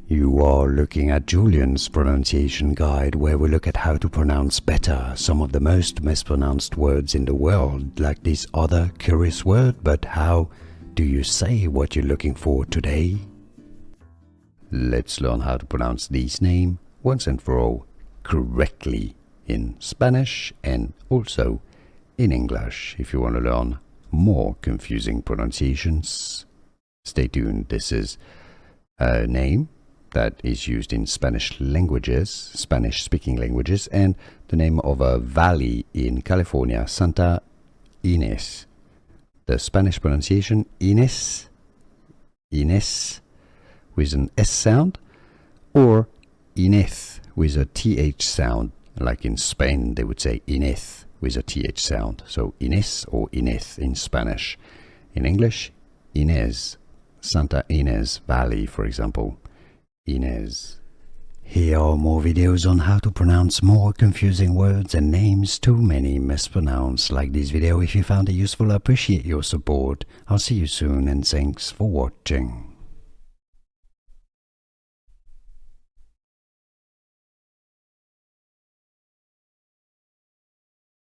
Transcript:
You are looking at Julian's pronunciation guide, where we look at how to pronounce better some of the most mispronounced words in the world, like this other curious word. But how do you say what you're looking for today? Let's learn how to pronounce this name once and for all correctly in Spanish and also in English. If you want to learn more confusing pronunciations, stay tuned. This is a name that is used in Spanish languages, Spanish-speaking languages, and the name of a valley in California, Santa Ynez. The Spanish pronunciation, Ynez, Ynez with an S sound, or Ynez with a TH sound. Like in Spain, they would say Ynez with a TH sound. So Ynez or Ynez in Spanish. In English, Ynez, Santa Ynez Valley, for example. Ynez. Here are more videos on how to pronounce more confusing words and names too many mispronounced. Like this video if you found it useful. I appreciate your support. I'll see you soon and thanks for watching.